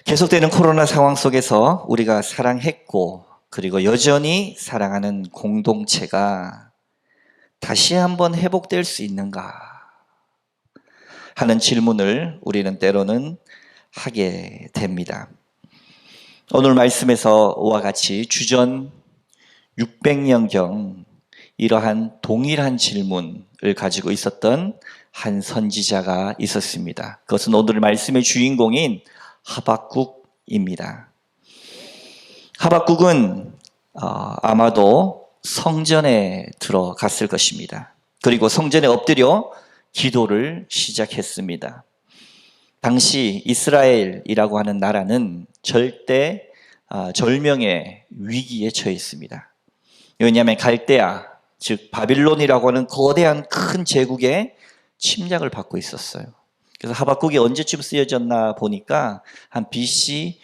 계속되는 코로나 상황 속에서 우리가 사랑했고 그리고 여전히 사랑하는 공동체가 다시 한번 회복될 수 있는가 하는 질문을 우리는 때로는 하게 됩니다. 오늘 말씀에서 와 같이 주전 600년경 이러한 동일한 질문을 가지고 있었던 한 선지자가 있었습니다. 그것은 오늘 말씀의 주인공인 하박국입니다. 하박국은 아마도 성전에 들어갔을 것입니다. 그리고 성전에 엎드려 기도를 시작했습니다. 당시 이스라엘이라고 하는 나라는 절대 절명의 위기에 처해 있습니다. 왜냐하면 갈대아, 즉 바빌론이라고 하는 거대한 큰 제국의 침략을 받고 있었어요. 그래서 하박국이 언제쯤 쓰여졌나 보니까 한 BC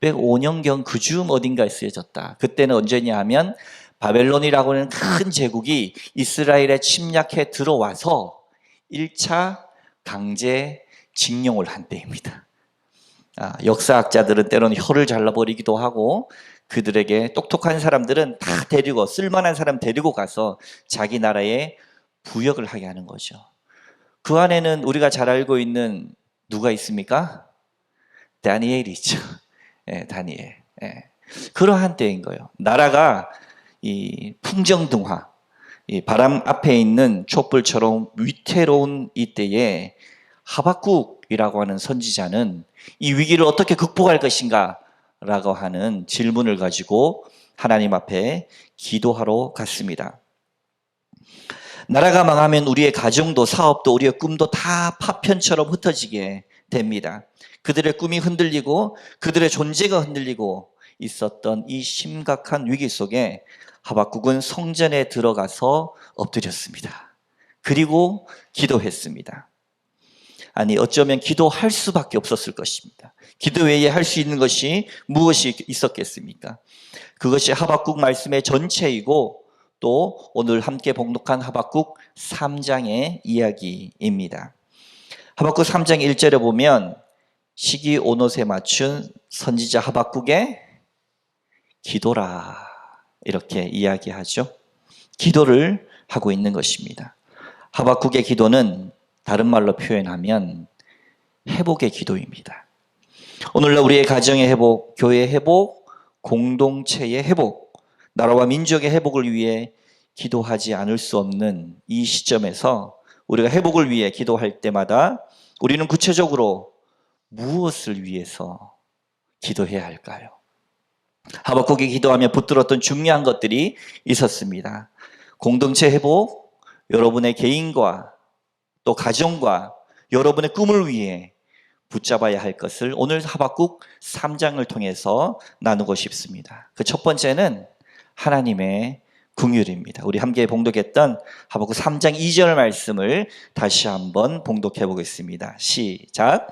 605년경 그쯤 어딘가에 쓰여졌다. 그때는 언제냐 하면 바벨론이라고 하는 큰 제국이 이스라엘에 침략해 들어와서 1차 강제 징용을 한 때입니다. 역사학자들은 때로는 혀를 잘라버리기도 하고 그들에게 똑똑한 사람들은 다 데리고 쓸만한 사람 데리고 가서 자기 나라에 부역을 하게 하는 거죠. 그 안에는 우리가 잘 알고 있는 누가 있습니까? 다니엘이 있죠. 다니엘. 그러한 때인 거예요. 나라가 이 풍정등화, 이 바람 앞에 있는 촛불처럼 위태로운 이때에 하박국이라고 하는 선지자는 이 위기를 어떻게 극복할 것인가 라고 하는 질문을 가지고 하나님 앞에 기도하러 갔습니다. 나라가 망하면 우리의 가정도 사업도 우리의 꿈도 다 파편처럼 흩어지게 됩니다. 그들의 꿈이 흔들리고 그들의 존재가 흔들리고 있었던 이 심각한 위기 속에 하박국은 성전에 들어가서 엎드렸습니다. 그리고 기도했습니다. 아니 어쩌면 기도할 수밖에 없었을 것입니다. 기도 외에 할 수 있는 것이 무엇이 있었겠습니까? 그것이 하박국 말씀의 전체이고 또 오늘 함께 봉독한 하박국 3장의 이야기입니다. 하박국 3장 1절에 보면 시기 오롯에 맞춘 선지자 하박국의 기도라 이렇게 이야기하죠. 기도를 하고 있는 것입니다. 하박국의 기도는 다른 말로 표현하면 회복의 기도입니다. 오늘날 우리의 가정의 회복, 교회의 회복, 공동체의 회복, 나라와 민족의 회복을 위해 기도하지 않을 수 없는 이 시점에서 우리가 회복을 위해 기도할 때마다 우리는 구체적으로 무엇을 위해서 기도해야 할까요? 하박국이 기도하며 붙들었던 중요한 것들이 있었습니다. 공동체 회복, 여러분의 개인과 또 가정과 여러분의 꿈을 위해 붙잡아야 할 것을 오늘 하박국 3장을 통해서 나누고 싶습니다. 그 첫 번째는 하나님의 긍휼입니다. 우리 함께 봉독했던 하박국 3장 2절 말씀을 다시 한번 봉독해 보겠습니다. 시작.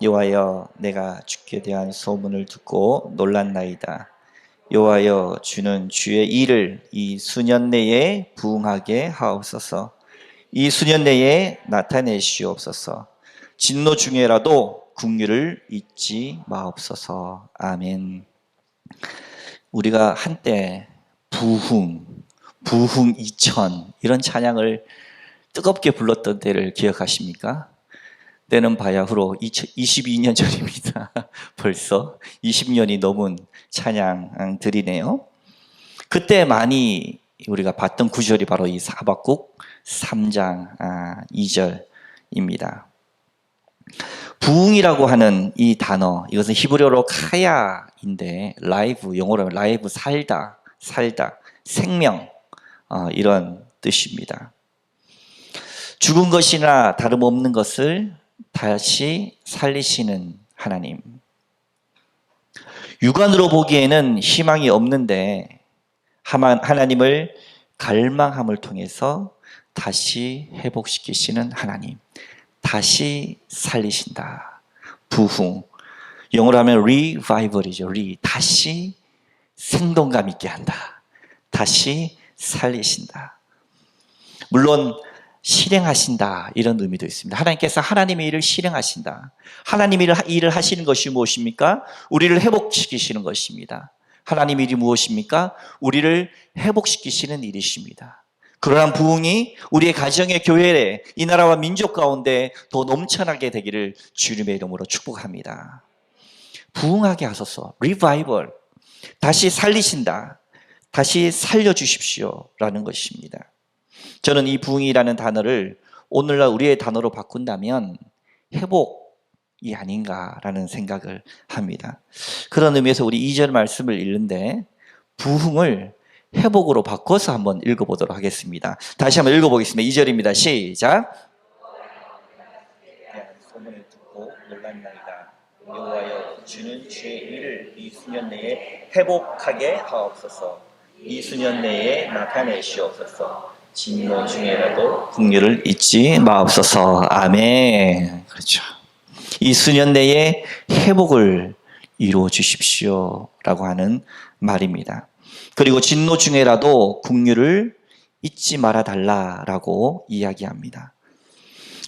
여호와여 내가 주께 대한 소문을 듣고 놀랐나이다. 여호와여 주는 주의 일을 이 수년 내에 부응하게 하옵소서. 이 수년 내에 나타내시옵소서. 진노 중에라도 긍휼을 잊지 마옵소서. 아멘. 우리가 한때 부흥 2000 이런 찬양을 뜨겁게 불렀던 때를 기억하십니까? 때는 바야흐로 22년 전입니다. 벌써 20년이 넘은 찬양들이네요. 그때 많이 우리가 봤던 구절이 바로 이 하박국 3장 2절입니다. 부흥이라고 하는 이 단어, 이것은 히브리어로 카야인데 라이브, 영어로 하면 라이브, 살다, 생명, 이런 뜻입니다. 죽은 것이나 다름없는 것을 다시 살리시는 하나님. 육안으로 보기에는 희망이 없는데 하나님을 갈망함을 통해서 다시 회복시키시는 하나님. 다시 살리신다. 부흥. 영어로 하면 revival이죠. 다시 생동감 있게 한다. 다시 살리신다. 물론 실행하신다, 이런 의미도 있습니다. 하나님께서 하나님의 일을 실행하신다. 하나님의 일을 하시는 것이 무엇입니까? 우리를 회복시키시는 것입니다. 하나님 일이 무엇입니까? 우리를 회복시키시는 일이십니다. 그러한 부흥이 우리의 가정의 교회에, 이 나라와 민족 가운데 더 넘쳐나게 되기를 주님의 이름으로 축복합니다. 부흥하게 하소서. 리바이벌. 다시 살리신다. 다시 살려주십시오. 라는 것입니다. 저는 이 부흥이라는 단어를 오늘날 우리의 단어로 바꾼다면 회복이 아닌가라는 생각을 합니다. 그런 의미에서 우리 2절 말씀을 읽는데 부흥을 회복으로 바꿔서 한번 읽어보도록 하겠습니다. 다시 한번 읽어보겠습니다. 2절입니다. 시작. 소문을 듣고 놀랐나이다. 여호와여, 주는 주의 일을 이 수년 내에 회복하게 하옵소서. 이 수년 내에 나타내시옵소서. 진노 중에라도 긍휼을 잊지 마옵소서. 아멘. 그렇죠. 이 수년 내에 회복을 이루어 주십시오 라고 하는 말입니다. 그리고 진노 중에라도 긍휼을 잊지 말아 달라라고 이야기합니다.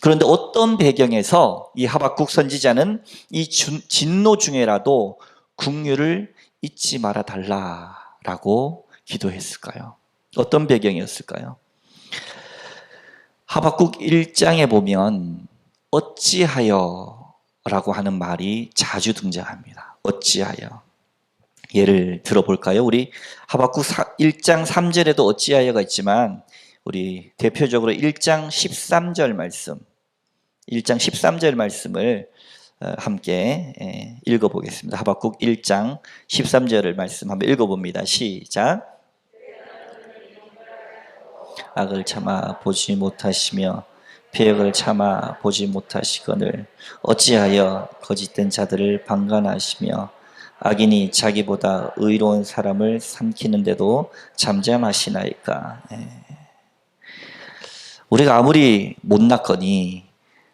그런데 어떤 배경에서 이 하박국 선지자는 이 진노 중에라도 긍휼을 잊지 말아 달라라고 기도했을까요? 어떤 배경이었을까요? 하박국 1장에 보면 어찌하여 라고 하는 말이 자주 등장합니다. 어찌하여. 예를 들어볼까요? 우리 하박국 1장 3절에도 어찌하여가 있지만 우리 대표적으로 1장 13절 말씀, 1장 13절 말씀을 함께 읽어보겠습니다. 하박국 1장 13절을 말씀 한번 읽어봅니다. 시작. 악을 참아 보지 못하시며 배역을 참아 보지 못하시거늘 어찌하여 거짓된 자들을 방관하시며 악인이 자기보다 의로운 사람을 삼키는데도 잠잠하시나이까. 우리가 아무리 못났거니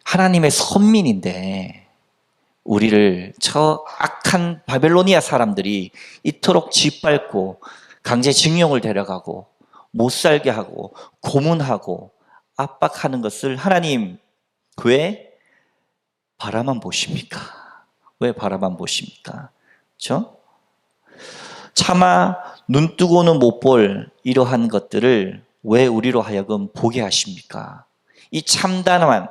하나님의 선민인데 우리를 저 악한 바벨로니아 사람들이 이토록 짓밟고 강제징용을 데려가고 못 살게 하고 고문하고 압박하는 것을 하나님 왜 바라만 보십니까? 왜 바라만 보십니까? 그렇죠? 차마 눈 뜨고는 못 볼 이러한 것들을 왜 우리로 하여금 보게 하십니까? 이 참담한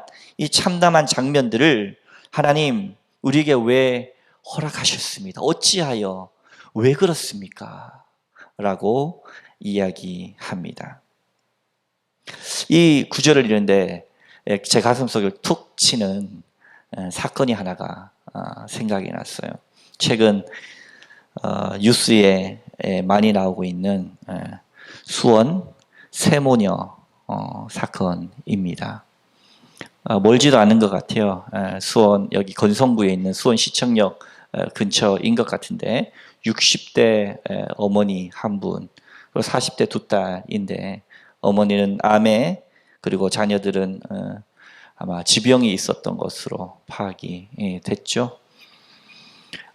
장면들을 하나님 우리에게 왜 허락하셨습니다? 어찌하여 왜 그렇습니까? 라고 이야기합니다. 이 구절을 읽는데 제 가슴속을 툭 치는 사건이 하나가 생각이 났어요. 최근 뉴스에 많이 나오고 있는 수원 세모녀 사건입니다. 멀지도 않은 것 같아요. 수원 여기 건성구에 있는 수원시청역 근처인 것 같은데 60대 어머니 한 분, 그리고 40대 두 딸인데 어머니는 암에 그리고 자녀들은 아마 지병이 있었던 것으로 파악이 됐죠.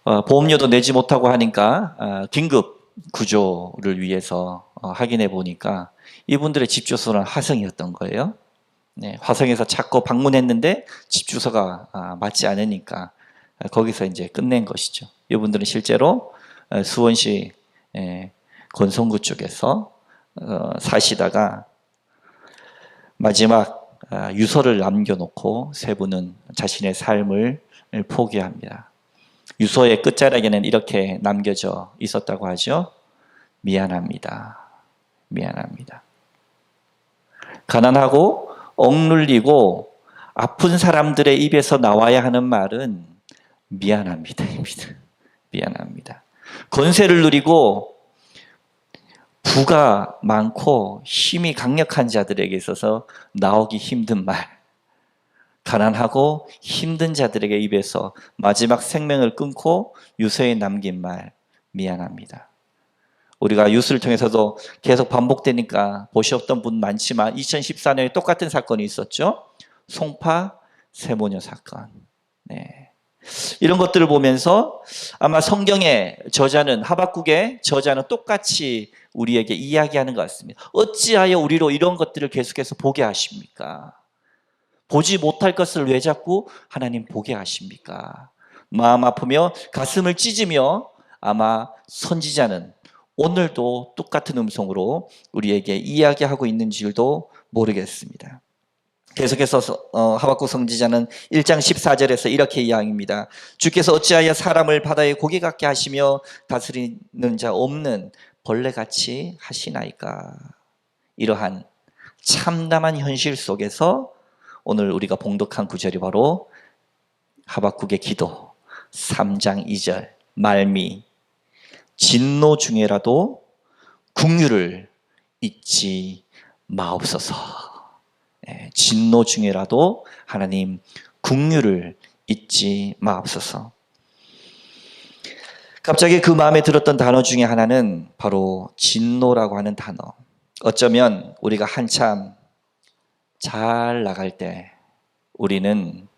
보험료도 내지 못하고 하니까 긴급 구조를 위해서 확인해 보니까 이분들의 집 주소는 화성이었던 거예요. 네, 화성에서 찾고 방문했는데 집 주소가 맞지 않으니까 거기서 이제 끝낸 것이죠. 이분들은 실제로 수원시 건성구 쪽에서 사시다가 마지막 유서를 남겨놓고 세 분은 자신의 삶을 포기합니다. 유서의 끝자락에는 이렇게 남겨져 있었다고 하죠. 미안합니다. 미안합니다. 가난하고 억눌리고 아픈 사람들의 입에서 나와야 하는 말은 미안합니다입니다. 미안합니다. 권세를 누리고 부가 많고 힘이 강력한 자들에게 있어서 나오기 힘든 말, 가난하고 힘든 자들에게 입에서 마지막 생명을 끊고 유서에 남긴 말, 미안합니다. 우리가 뉴스를 통해서도 계속 반복되니까 보셨던 분 많지만 2014년에 똑같은 사건이 있었죠. 송파 세모녀 사건. 네. 이런 것들을 보면서 아마 성경의 저자는, 하박국의 저자는 똑같이 우리에게 이야기하는 것 같습니다. 어찌하여 우리로 이런 것들을 계속해서 보게 하십니까? 보지 못할 것을 왜 자꾸 하나님 보게 하십니까? 마음 아프며 가슴을 찢으며 아마 선지자는 오늘도 똑같은 음성으로 우리에게 이야기하고 있는 줄도 모르겠습니다. 계속해서 하박국 선지자는 1장 14절에서 이렇게 이야기합니다. 주께서 어찌하여 사람을 바다의 고기 같게 하시며 다스리는 자 없는 벌레같이 하시나이까. 이러한 참담한 현실 속에서 오늘 우리가 봉독한 구절이 바로 하박국의 기도 3장 2절 말미, 진노 중에라도 긍휼을 잊지 마옵소서. 진노 중에라도 하나님 긍휼을 잊지 마옵소서. 갑자기 그 마음에 들었던 단어 중에 하나는 바로 진노라고 하는 단어. 어쩌면 우리가 한참 잘 나갈 때 우리는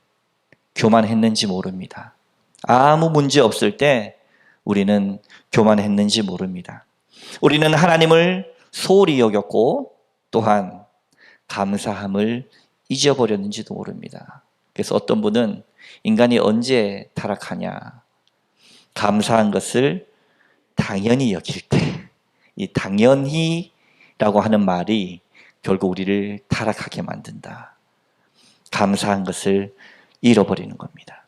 교만했는지 모릅니다. 아무 문제 없을 때 우리는 교만했는지 모릅니다. 우리는 하나님을 소홀히 여겼고 또한 감사함을 잊어버렸는지도 모릅니다. 그래서 어떤 분은 인간이 언제 타락하냐? 감사한 것을 당연히 여길 때, 이 당연히라고 하는 말이 결국 우리를 타락하게 만든다. 감사한 것을 잃어버리는 겁니다.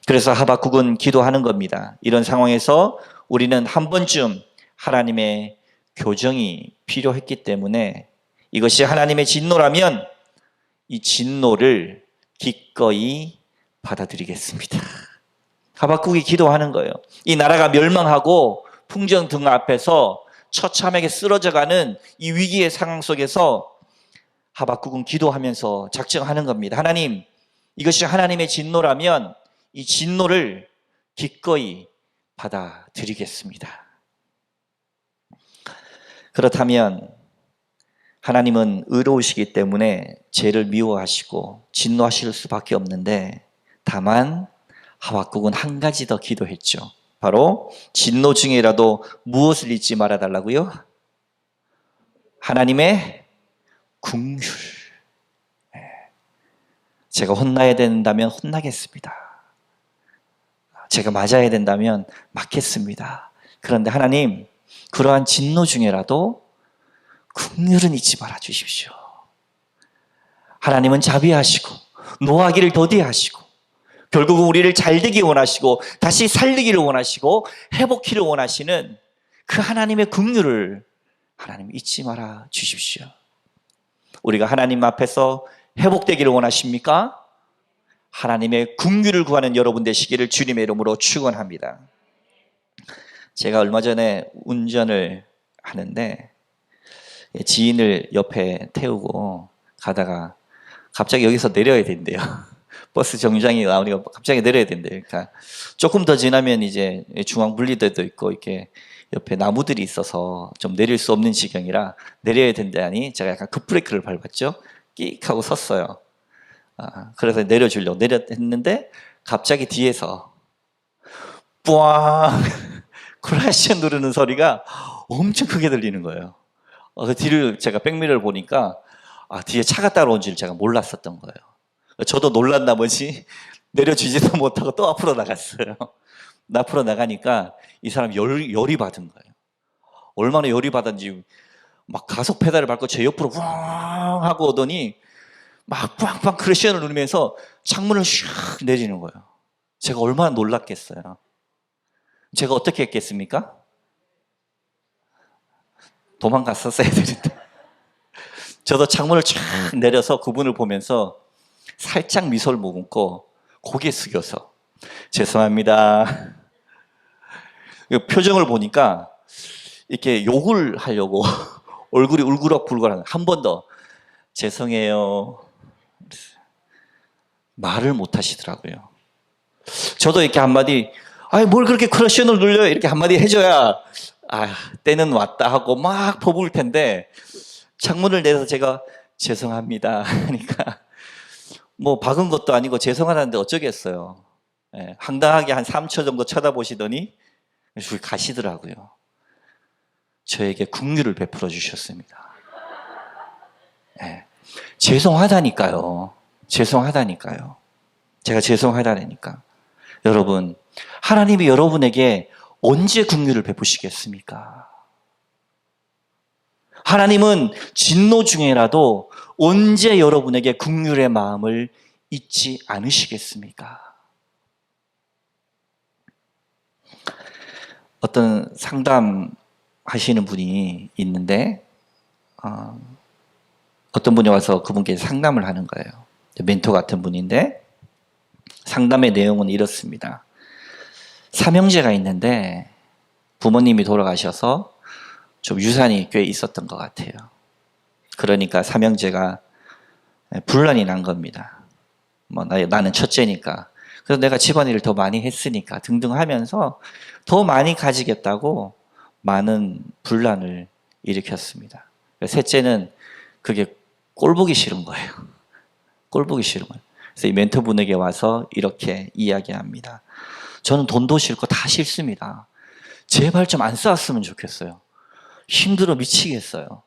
그래서 하박국은 기도하는 겁니다. 이런 상황에서 우리는 한 번쯤 하나님의 교정이 필요했기 때문에 이것이 하나님의 진노라면 이 진노를 기꺼이 받아들이겠습니다. 하박국이 기도하는 거예요. 이 나라가 멸망하고 풍정 앞에서 처참하게 쓰러져가는 이 위기의 상황 속에서 하박국은 기도하면서 작정하는 겁니다. 하나님, 이것이 하나님의 진노라면 이 진노를 기꺼이 받아들이겠습니다. 그렇다면 하나님은 의로우시기 때문에 죄를 미워하시고 진노하실 수밖에 없는데 다만 하박국은 한 가지 더 기도했죠. 바로 진노 중에라도 무엇을 잊지 말아달라고요? 하나님의 긍휼. 제가 혼나야 된다면 혼나겠습니다. 제가 맞아야 된다면 맞겠습니다. 그런데 하나님, 그러한 진노 중에라도 긍휼은 잊지 말아 주십시오. 하나님은 자비하시고 노하기를 더디하시고 결국은 우리를 잘되기 원하시고 다시 살리기를 원하시고 회복키를 원하시는 그 하나님의 긍휼을 하나님 잊지 말아 주십시오. 우리가 하나님 앞에서 회복되기를 원하십니까? 하나님의 긍휼을 구하는 여러분 되시기를 주님의 이름으로 축원합니다. 제가 얼마 전에 운전을 하는데 지인을 옆에 태우고 가다가 갑자기 여기서 내려야 된대요. 버스 정류장이 나오니까 갑자기 내려야 된대요. 그러니까 조금 더 지나면 이제 중앙 분리대도 있고 이렇게 옆에 나무들이 있어서 좀 내릴 수 없는 지경이라 내려야 된다니 제가 약간 급브레이크를 밟았죠. 끽 하고 섰어요. 그래서 내려주려고 했는데 갑자기 뒤에서 뿌앙 클래시 누르는 소리가 엄청 크게 들리는 거예요. 그 뒤를 제가 백미러를 보니까 뒤에 차가 따라온 줄 제가 몰랐었던 거예요. 저도 놀란 나머지 내려주지도 못하고 또 앞으로 나갔어요. 앞으로 나가니까 이 사람 열이 받은 거예요. 얼마나 열이 받았는지 막 가속 페달을 밟고 제 옆으로 왕 하고 오더니 막 빵빵 크래시를 누르면서 창문을 슉 내리는 거예요. 제가 얼마나 놀랐겠어요. 제가 어떻게 했겠습니까? 도망갔었어야 되는데. 저도 창문을 쫙 내려서 그분을 보면서 살짝 미소를 머금고 고개 숙여서 죄송합니다. 표정을 보니까 이렇게 욕을 하려고 얼굴이 울그락불그락 한 번 더 죄송해요. 말을 못 하시더라고요. 저도 이렇게 한마디 뭘 그렇게 크러쉬를 눌려요 이렇게 한마디 해줘야 때는 왔다 하고 막 퍼부을 텐데 창문을 내서 제가 죄송합니다 하니까 뭐 박은 것도 아니고 죄송하다는데 어쩌겠어요. 예, 황당하게 한 3초 정도 쳐다보시더니 가시더라고요. 저에게 긍휼을 베풀어 주셨습니다. 예, 죄송하다니까요. 죄송하다니까요. 제가 죄송하다니까. 여러분, 하나님이 여러분에게 언제 긍휼을 베푸시겠습니까? 하나님은 진노 중에라도 언제 여러분에게 긍휼의 마음을 잊지 않으시겠습니까? 어떤 상담하시는 분이 있는데 어떤 분이 와서 그분께 상담을 하는 거예요. 멘토 같은 분인데 상담의 내용은 이렇습니다. 삼형제가 있는데 부모님이 돌아가셔서 좀 유산이 꽤 있었던 것 같아요. 그러니까 삼형제가 분란이 난 겁니다. 나는 첫째니까. 그래서 내가 집안일을 더 많이 했으니까 등등 하면서 더 많이 가지겠다고 많은 분란을 일으켰습니다. 셋째는 그게 꼴보기 싫은 거예요. 꼴보기 싫은 거예요. 그래서 이 멘토분에게 와서 이렇게 이야기합니다. 저는 돈도 싫고 다 싫습니다. 제발 좀 안 싸웠으면 좋겠어요. 힘들어 미치겠어요.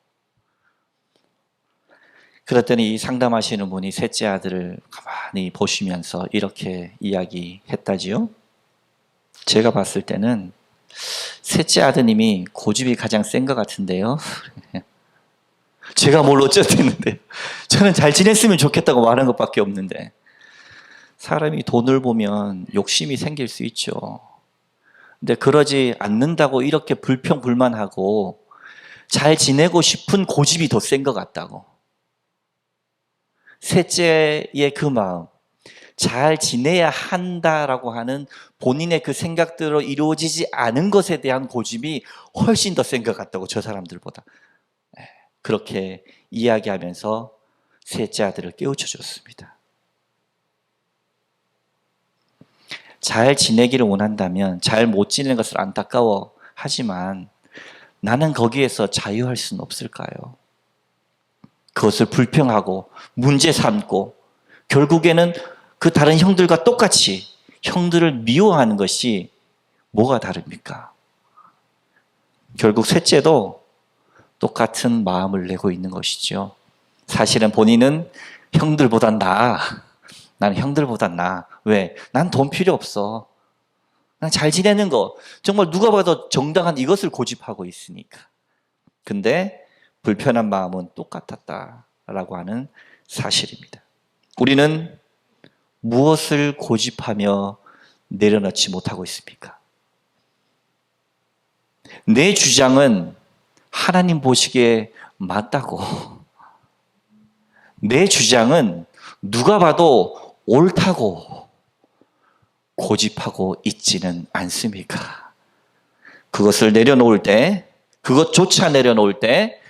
그랬더니 이 상담하시는 분이 셋째 아들을 가만히 보시면서 이렇게 이야기했다지요. 제가 봤을 때는 셋째 아드님이 고집이 가장 센 것 같은데요. 제가 뭘 어쨌는데 저는 잘 지냈으면 좋겠다고 말한 것밖에 없는데 사람이 돈을 보면 욕심이 생길 수 있죠. 근데 그러지 않는다고 이렇게 불평불만하고 잘 지내고 싶은 고집이 더 센 것 같다고. 셋째의 그 마음, 잘 지내야 한다라고 하는 본인의 그 생각대로 이루어지지 않은 것에 대한 고집이 훨씬 더 센 것 같다고, 저 사람들보다. 그렇게 이야기하면서 셋째 아들을 깨우쳐 줬습니다. 잘 지내기를 원한다면 잘 못 지내는 것을 안타까워 하지만 나는 거기에서 자유할 수는 없을까요? 그것을 불평하고 문제 삼고 결국에는 그 다른 형들과 똑같이 형들을 미워하는 것이 뭐가 다릅니까? 결국 셋째도 똑같은 마음을 내고 있는 것이죠. 사실은 본인은 형들보단 나아. 나는 형들보단 나아. 왜? 난 돈 필요 없어. 난 잘 지내는 거. 정말 누가 봐도 정당한 이것을 고집하고 있으니까. 근데 불편한 마음은 똑같았다라고 하는 사실입니다. 우리는 무엇을 고집하며 내려놓지 못하고 있습니까? 내 주장은 하나님 보시기에 맞다고. 내 주장은 누가 봐도 옳다고 고집하고 있지는 않습니까? 그것을 내려놓을 때, 그것조차 내려놓을 때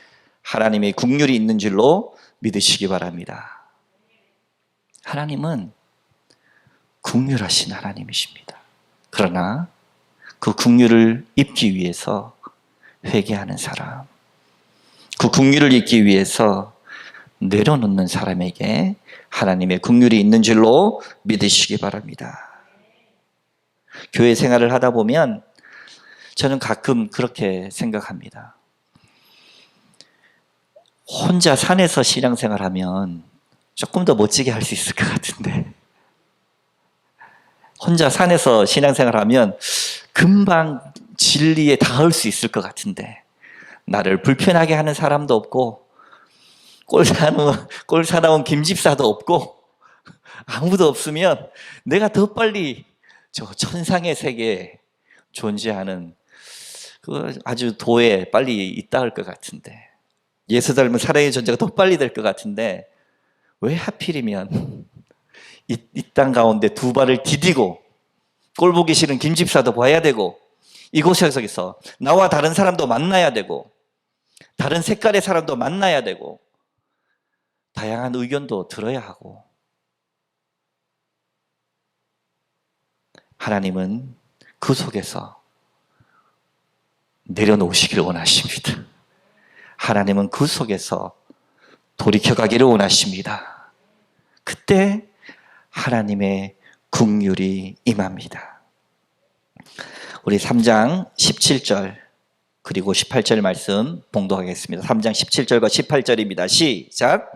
하나님의 긍휼이 있는 줄로 믿으시기 바랍니다. 하나님은 긍휼하신 하나님이십니다. 그러나 그 긍휼을 입기 위해서 회개하는 사람, 그 긍휼을 입기 위해서 내려놓는 사람에게 하나님의 긍휼이 있는 줄로 믿으시기 바랍니다. 교회 생활을 하다 보면 저는 가끔 그렇게 생각합니다. 혼자 산에서 신앙생활하면 조금 더 멋지게 할 수 있을 것 같은데, 혼자 산에서 신앙생활하면 금방 진리에 닿을 수 있을 것 같은데, 나를 불편하게 하는 사람도 없고 꼴 사나운 김집사도 없고 아무도 없으면 내가 더 빨리 저 천상의 세계에 존재하는 그 아주 도에 빨리 있다할 것 같은데, 예수 닮은 사랑의 존재가 더 빨리 될 것 같은데, 왜 하필이면 이 땅 가운데 두 발을 디디고 꼴보기 싫은 김집사도 봐야 되고, 이곳에서 나와 다른 사람도 만나야 되고, 다른 색깔의 사람도 만나야 되고, 다양한 의견도 들어야 하고. 하나님은 그 속에서 내려놓으시기를 원하십니다. 하나님은 그 속에서 돌이켜가기를 원하십니다. 그때 하나님의 긍휼이 임합니다. 우리 3장 17절 그리고 18절 말씀 봉독하겠습니다. 3장 17절과 18절입니다. 시작.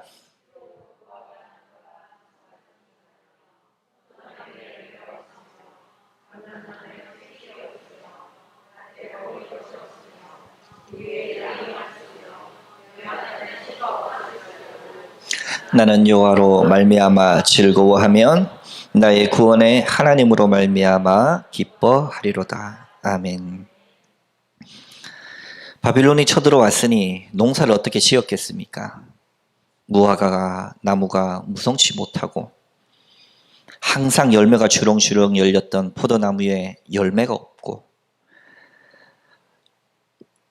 나는 여호와로 말미암아 즐거워하면 나의 구원의 하나님으로 말미암아 기뻐하리로다. 아멘. 바빌론이 쳐들어왔으니 농사를 어떻게 지었겠습니까? 무화과가 나무가 무성치 못하고 항상 열매가 주렁주렁 열렸던 포도나무에 열매가 없고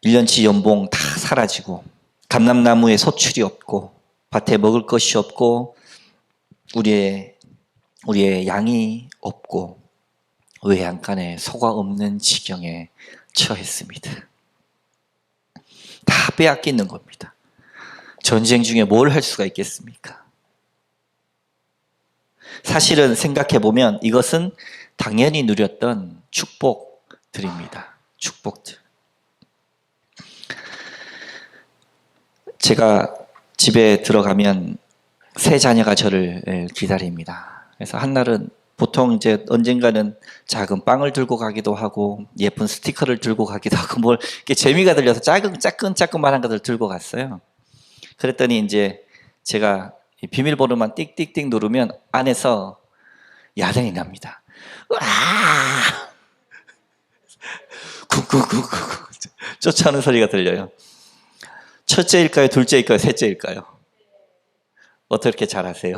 1년치 연봉 다 사라지고 감람나무에 소출이 없고 밭에 먹을 것이 없고 우리의 양이 없고 외양간에 소가 없는 지경에 처했습니다. 다 빼앗기는 겁니다. 전쟁 중에 뭘 할 수가 있겠습니까? 사실은 생각해 보면 이것은 당연히 누렸던 축복들입니다. 축복들. 제가 집에 들어가면 세 자녀가 저를 기다립니다. 그래서 한날은 보통 이제 언젠가는 작은 빵을 들고 가기도 하고 예쁜 스티커를 들고 가기도 하고 뭘 이렇게 재미가 들려서 짜끔만한 것을 들고 갔어요. 그랬더니 이제 제가 비밀번호만 띡띡띡 누르면 안에서 야단이 납니다. 와! 쿵쿵쿵쿵 쫓아오는 소리가 들려요. 첫째일까요? 둘째일까요? 셋째일까요? 어떻게 잘하세요?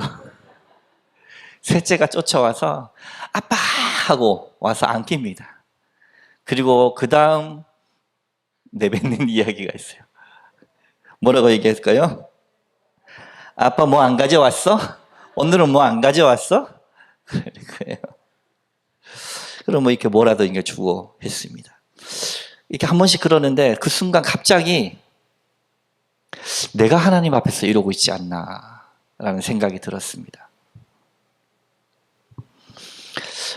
셋째가 쫓아와서 아빠! 하고 와서 안깁니다. 그리고 그 다음 내뱉는 이야기가 있어요. 뭐라고 얘기했을까요? 아빠 뭐 안 가져왔어? 오늘은 뭐 안 가져왔어? 그래요. 그럼 뭐 이렇게 뭐라도 이게 주고 했습니다. 이렇게 한 번씩 그러는데 그 순간 갑자기 내가 하나님 앞에서 이러고 있지 않나라는 생각이 들었습니다.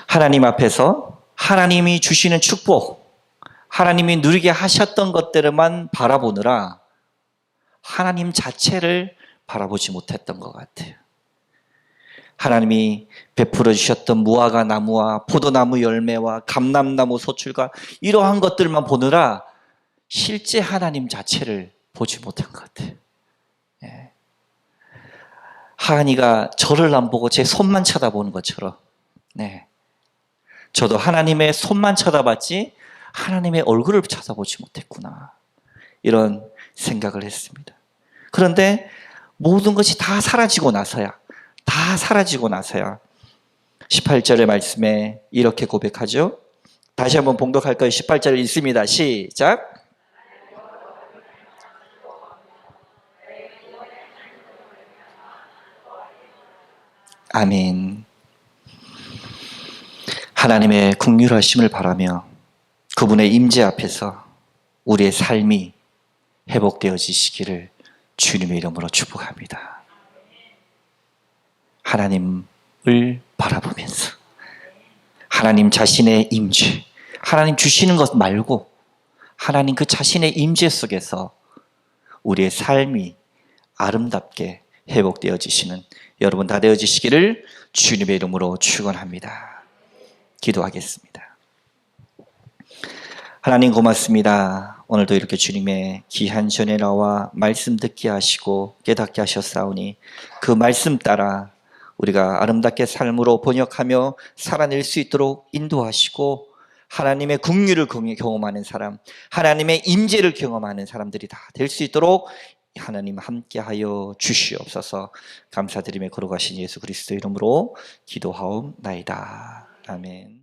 하나님 앞에서 하나님이 주시는 축복, 하나님이 누리게 하셨던 것들만 바라보느라 하나님 자체를 바라보지 못했던 것 같아요. 하나님이 베풀어 주셨던 무화과 나무와 포도나무 열매와 감람나무 소출과 이러한 것들만 보느라 실제 하나님 자체를 보지 못한 것 같아요. 예. 하은이가 저를 안 보고 제 손만 쳐다보는 것처럼 네. 저도 하나님의 손만 쳐다봤지 하나님의 얼굴을 쳐다보지 못했구나. 이런 생각을 했습니다. 그런데 모든 것이 다 사라지고 나서야 18절의 말씀에 이렇게 고백하죠. 다시 한번 봉독할까요? 18절 읽습니다. 시작. 아멘. 하나님의 긍휼하심을 바라며 그분의 임재 앞에서 우리의 삶이 회복되어지시기를 주님의 이름으로 축복합니다. 하나님을 바라보면서 하나님 자신의 임재, 하나님 주시는 것 말고 하나님 그 자신의 임재 속에서 우리의 삶이 아름답게 회복되어지시는 여러분 다 되어지시기를 주님의 이름으로 축원합니다. 기도하겠습니다. 하나님 고맙습니다. 오늘도 이렇게 주님의 귀한 전에 나와 말씀 듣게 하시고 깨닫게 하셨사오니 그 말씀 따라 우리가 아름답게 삶으로 번역하며 살아낼 수 있도록 인도하시고 하나님의 긍휼을 경험하는 사람, 하나님의 임재를 경험하는 사람들이 다 될 수 있도록 하나님 함께하여 주시옵소서. 감사드리며 걸어가신 예수 그리스도 이름으로 기도하옵나이다. 아멘.